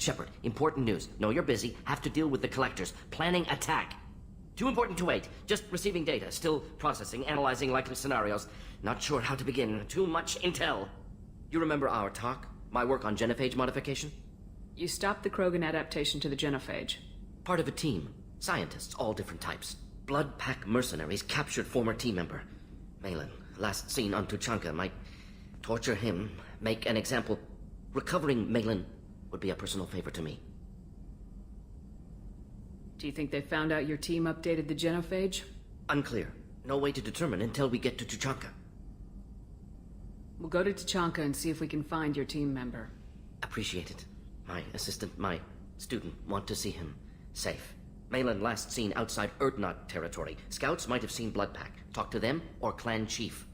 Shepard, important news. Know you're busy. Have to deal with the collectors. Planning attack. Too important to wait. Just receiving data. Still processing, analyzing likely scenarios. Not sure how to begin. Too much intel. You remember our talk? My work on genophage modification? You stopped the Krogan adaptation to the genophage. Part of a team. Scientists, all different types. Blood Pack mercenaries captured former team member. Malin, last seen on Tuchanka, might torture him, make an example. Recovering Malin would be a personal favor to me. Do you think they found out your team updated the genophage? Unclear. No way to determine until we get to Tuchanka. We'll go to Tuchanka and see if we can find your team member. Appreciate it. My assistant, my student, want to see him safe. Malin last seen outside Erdnot territory. Scouts might have seen Blood Pack. Talk to them or clan chief.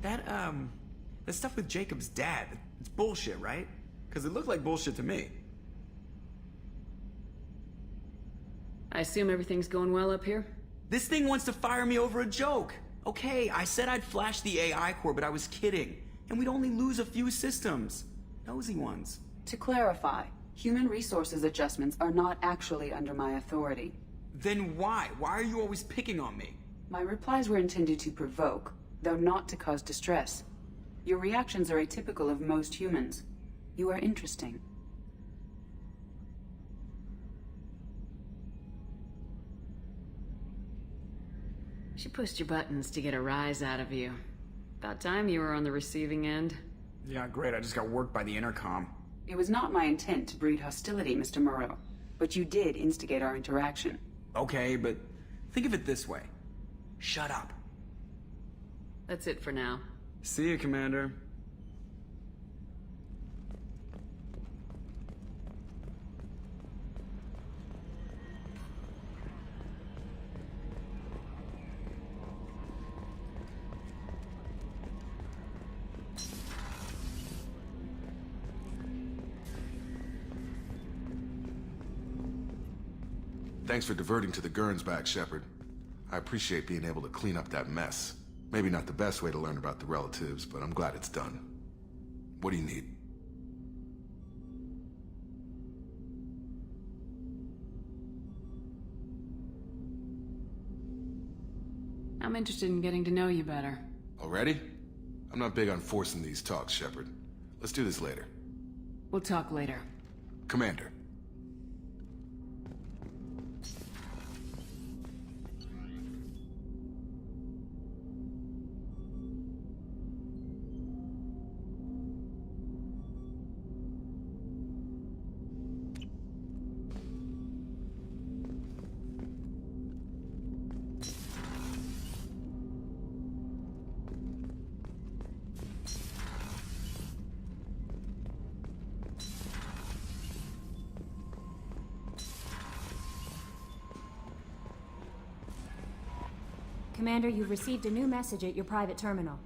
That stuff with Jacob's dad, it's bullshit, right? Because it looked like bullshit to me. I assume everything's going well up here? This thing wants to fire me over a joke. Okay, I said I'd flash the AI core, but I was kidding. And we'd only lose a few systems. Nosy ones. To clarify, human resources adjustments are not actually under my authority. Then why? Why are you always picking on me? My replies were intended to provoke, though not to cause distress. Your reactions are atypical of most humans. You are interesting. She pushed your buttons to get a rise out of you. About time you were on the receiving end. Yeah, great. I just got worked by the intercom. It was not my intent to breed hostility, Mr. Moreau, but you did instigate our interaction. Okay, but think of it this way. Shut up. That's it for now. See you, Commander. Thanks for diverting to the Gurns back, Shepard. I appreciate being able to clean up that mess. Maybe not the best way to learn about the relatives, but I'm glad it's done. What do you need? I'm interested in getting to know you better. Already? I'm not big on forcing these talks, Shepard. Let's do this later. We'll talk later. Commander. Commander, you've received a new message at your private terminal.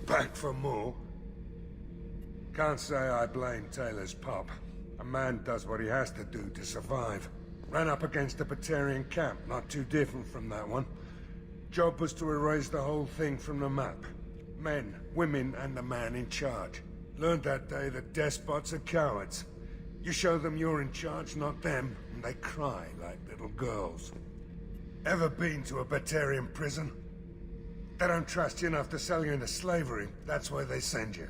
Back for more? Can't say I blame Taylor's pop. A man does what he has to do to survive. Ran up against a Batarian camp, not too different from that one. Job was to erase the whole thing from the map. Men, women, and the man in charge. Learned that day that despots are cowards. You show them you're in charge, not them, and they cry like little girls. Ever been to a Batarian prison? They don't trust you enough to sell you into slavery. That's where they send you.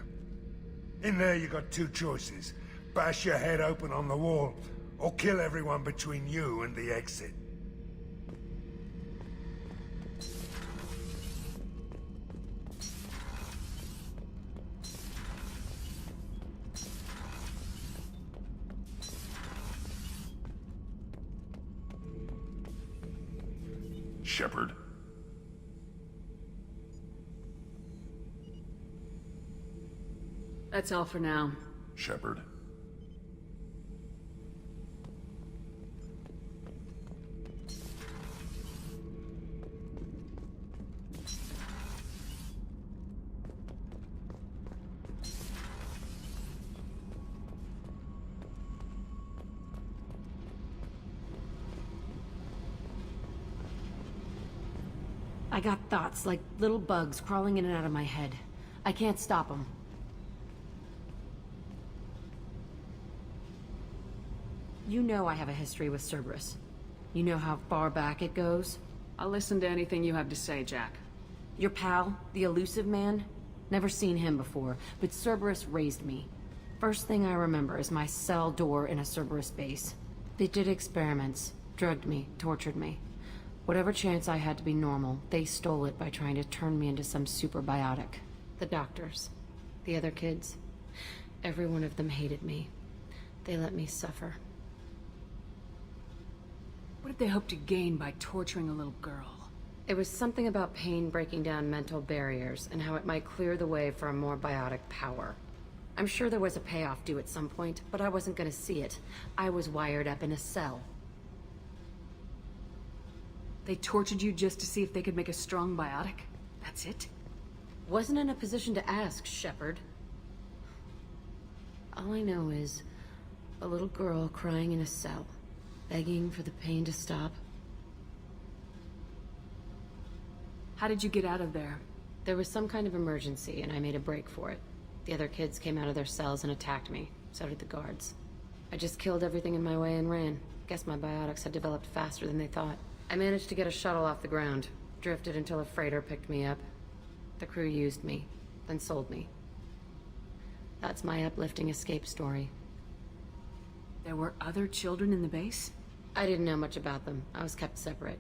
In there you got two choices. Bash your head open on the wall, or kill everyone between you and the exit. Shepard. That's all for now. Shepard. I got thoughts like little bugs crawling in and out of my head. I can't stop them. You know I have a history with Cerberus. You know how far back it goes? I'll listen to anything you have to say, Jack. Your pal, the elusive man? Never seen him before, but Cerberus raised me. First thing I remember is my cell door in a Cerberus base. They did experiments, drugged me, tortured me. Whatever chance I had to be normal, they stole it by trying to turn me into some super biotic. The doctors, the other kids, every one of them hated me. They let me suffer. What did they hope to gain by torturing a little girl? It was something about pain breaking down mental barriers and how it might clear the way for a more biotic power. I'm sure there was a payoff due at some point, but I wasn't gonna see it. I was wired up in a cell. They tortured you just to see if they could make a strong biotic? That's it? Wasn't in a position to ask, Shepard. All I know is a little girl crying in a cell, begging for the pain to stop. How did you get out of there? There was some kind of emergency, and I made a break for it. The other kids came out of their cells and attacked me. So did the guards. I just killed everything in my way and ran. Guess my biotics had developed faster than they thought. I managed to get a shuttle off the ground. Drifted until a freighter picked me up. The crew used me, then sold me. That's my uplifting escape story. There were other children in the base? I didn't know much about them. I was kept separate.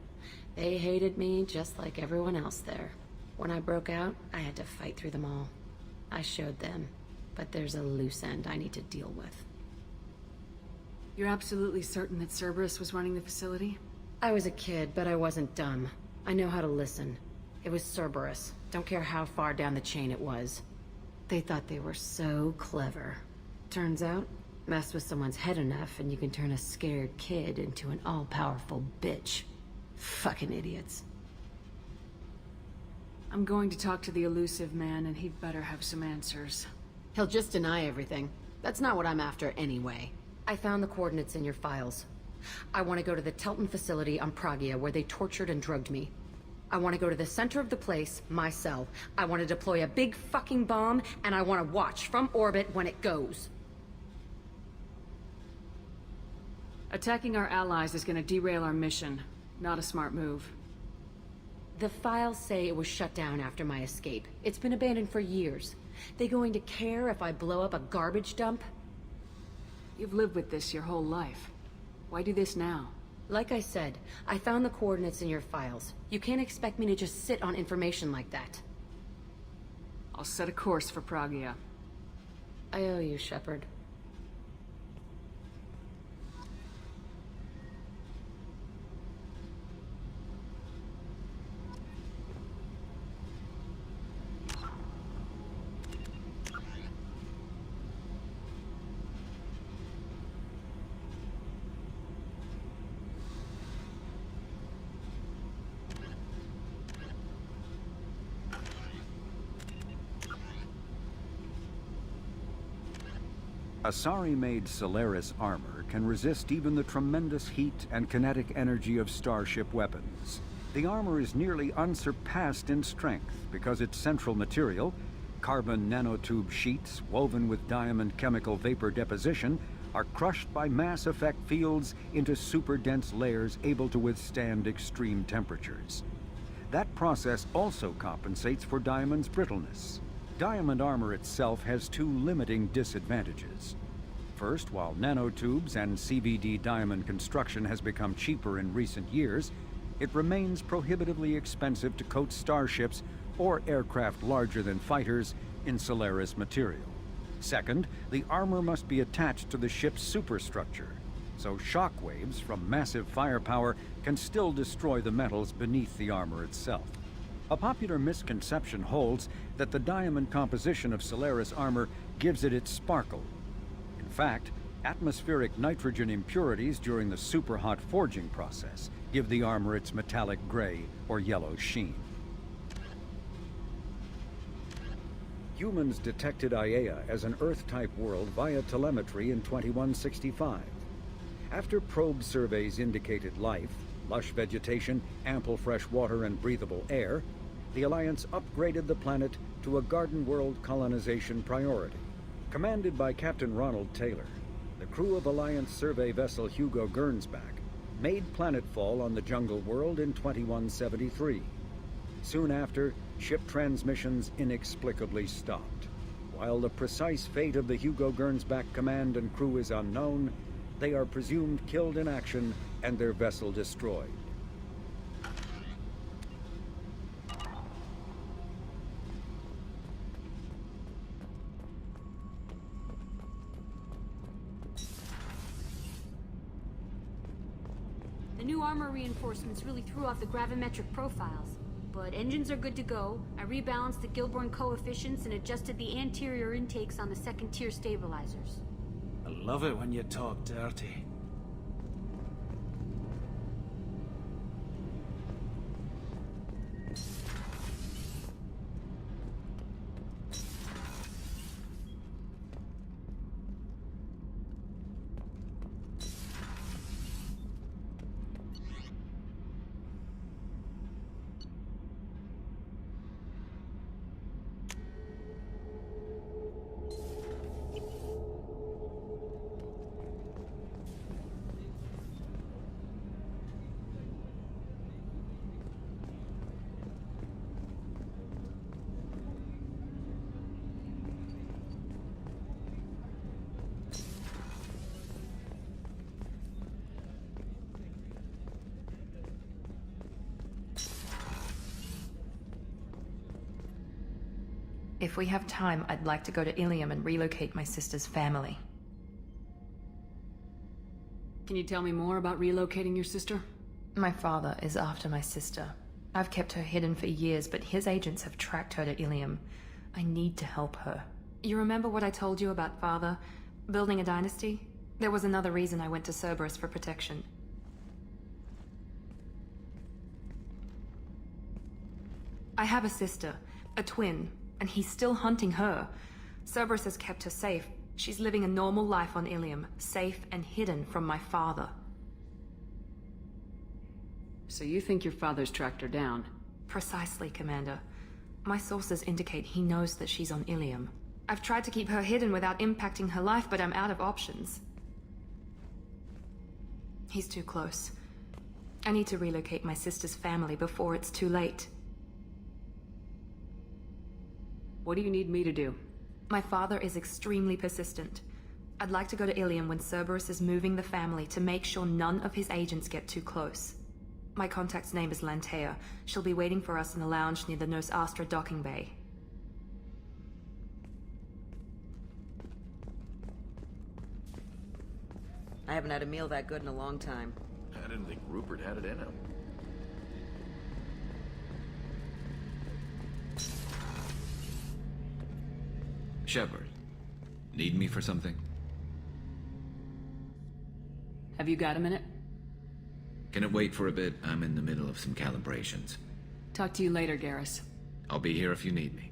They hated me just like everyone else there. When I broke out, I had to fight through them all. I showed them, but there's a loose end I need to deal with. You're absolutely certain that Cerberus was running the facility? I was a kid, but I wasn't dumb. I know how to listen. It was Cerberus. Don't care how far down the chain it was. They thought they were so clever. Turns out, mess with someone's head enough and you can turn a scared kid into an all-powerful bitch. Fucking idiots. I'm going to talk to the elusive man, and he'd better have some answers. He'll just deny everything. That's not what I'm after anyway. I found the coordinates in your files. I want to go to the Telton facility on Pragia where they tortured and drugged me. I want to go to the center of the place, my cell. I want to deploy a big fucking bomb, and I want to watch from orbit when it goes. Attacking our allies is going to derail our mission. Not a smart move. The files say it was shut down after my escape. It's been abandoned for years. They going to care if I blow up a garbage dump? You've lived with this your whole life. Why do this now? Like I said, I found the coordinates in your files. You can't expect me to just sit on information like that. I'll set a course for Pragia. I owe you, Shepard. Asari-made Solaris armor can resist even the tremendous heat and kinetic energy of starship weapons. The armor is nearly unsurpassed in strength because its central material, carbon nanotube sheets woven with diamond chemical vapor deposition, are crushed by mass effect fields into super-dense layers able to withstand extreme temperatures. That process also compensates for diamond's brittleness. Diamond armor itself has two limiting disadvantages. First, while nanotubes and CVD diamond construction has become cheaper in recent years, it remains prohibitively expensive to coat starships or aircraft larger than fighters in Solaris material. Second, the armor must be attached to the ship's superstructure, so shockwaves from massive firepower can still destroy the metals beneath the armor itself. A popular misconception holds that the diamond composition of Solaris armor gives it its sparkle. In fact, atmospheric nitrogen impurities during the superhot forging process give the armor its metallic gray or yellow sheen. Humans detected Aiea as an Earth-type world via telemetry in 2165. After probe surveys indicated life, lush vegetation, ample fresh water, and breathable air, the Alliance upgraded the planet to a Garden World colonization priority. Commanded by Captain Ronald Taylor, the crew of Alliance survey vessel Hugo Gernsback made planetfall on the jungle world in 2173. Soon after, ship transmissions inexplicably stopped. While the precise fate of the Hugo Gernsback command and crew is unknown, they are presumed killed in action and their vessel destroyed. The new armor reinforcements really threw off the gravimetric profiles. But engines are good to go. I rebalanced the Gilborn coefficients and adjusted the anterior intakes on the second-tier stabilizers. I love it when you talk dirty. If we have time, I'd like to go to Illium and relocate my sister's family. Can you tell me more about relocating your sister? My father is after my sister. I've kept her hidden for years, but his agents have tracked her to Illium. I need to help her. You remember what I told you about father? Building a dynasty? There was another reason I went to Cerberus for protection. I have a sister, a twin, and he's still hunting her. Cerberus has kept her safe. She's living a normal life on Illium, safe and hidden from my father. So you think your father's tracked her down? Precisely, Commander. My sources indicate he knows that she's on Illium. I've tried to keep her hidden without impacting her life, but I'm out of options. He's too close. I need to relocate my sister's family before it's too late. What do you need me to do? My father is extremely persistent. I'd like to go to Illium when Cerberus is moving the family to make sure none of his agents get too close. My contact's name is Lantea. She'll be waiting for us in the lounge near the Nos Astra docking bay. I haven't had a meal that good in a long time. I didn't think Rupert had it in him. Shepard, need me for something? Have you got a minute? Can it wait for a bit? I'm in the middle of some calibrations. Talk to you later, Garrus. I'll be here if you need me.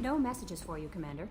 No messages for you, Commander.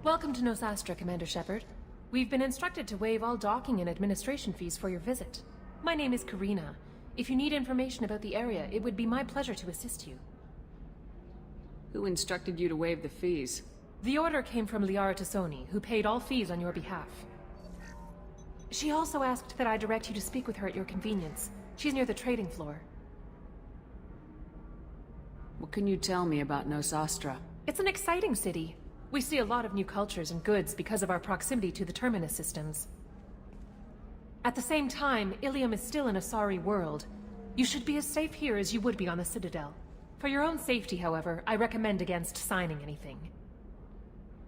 Welcome to Nosastra, Commander Shepard. We've been instructed to waive all docking and administration fees for your visit. My name is Karina. If you need information about the area, it would be my pleasure to assist you. Who instructed you to waive the fees? The order came from Liara Tassoni, who paid all fees on your behalf. She also asked that I direct you to speak with her at your convenience. She's near the trading floor. What can you tell me about Nosastra? It's an exciting city. We see a lot of new cultures and goods because of our proximity to the Terminus systems. At the same time, Illium is still an Asari world. You should be as safe here as you would be on the Citadel. For your own safety, however, I recommend against signing anything.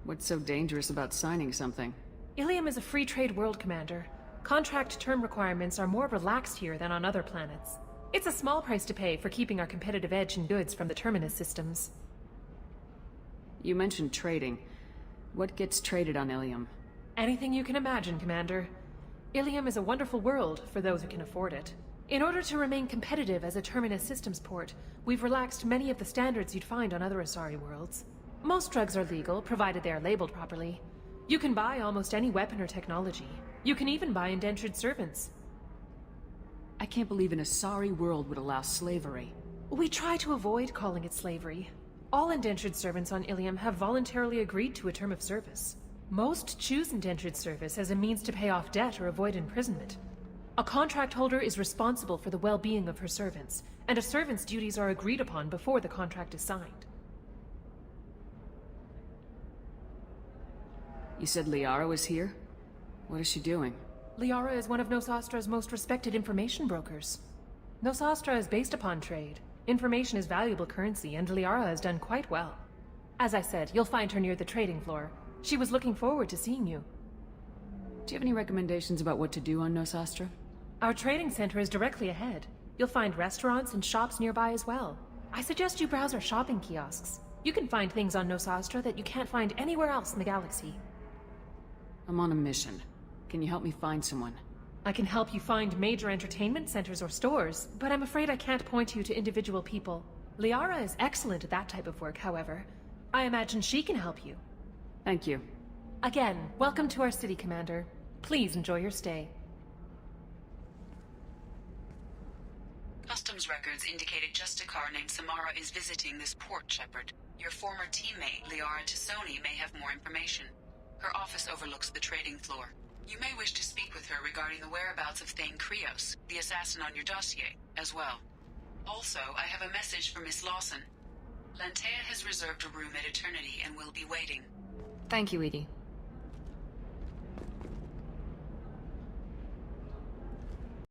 What's so dangerous about signing something? Illium is a free trade world, Commander. Contract term requirements are more relaxed here than on other planets. It's a small price to pay for keeping our competitive edge in goods from the Terminus systems. You mentioned trading. What gets traded on Illium? Anything you can imagine, Commander. Illium is a wonderful world for those who can afford it. In order to remain competitive as a Terminus systems port, we've relaxed many of the standards you'd find on other Asari worlds. Most drugs are legal, provided they are labeled properly. You can buy almost any weapon or technology. You can even buy indentured servants. I can't believe an Asari world would allow slavery. We try to avoid calling it slavery. All indentured servants on Illium have voluntarily agreed to a term of service. Most choose indentured service as a means to pay off debt or avoid imprisonment. A contract holder is responsible for the well-being of her servants, and a servant's duties are agreed upon before the contract is signed. You said Liara was here? What is she doing? Liara is one of Nosastra's most respected information brokers. Nosastra is based upon trade. Information is valuable currency, and Liara has done quite well. As I said, you'll find her near the trading floor. She was looking forward to seeing you. Do you have any recommendations about what to do on Nosastra? Our trading center is directly ahead. You'll find restaurants and shops nearby as well. I suggest you browse our shopping kiosks. You can find things on Nosastra that you can't find anywhere else in the galaxy. I'm on a mission. Can you help me find someone? I can help you find major entertainment centers or stores, but I'm afraid I can't point you to individual people. Liara is excellent at that type of work, however. I imagine she can help you. Thank you. Again, welcome to our city, Commander. Please enjoy your stay. Customs records indicated Justicar named Samara is visiting this port, Shepard. Your former teammate, Liara Tassoni, may have more information. Her office overlooks the trading floor. You may wish to speak with her regarding the whereabouts of Thane Krios, the assassin on your dossier, as well. Also, I have a message for Miss Lawson. Lantea has reserved a room at Eternity and will be waiting. Thank you, Edie.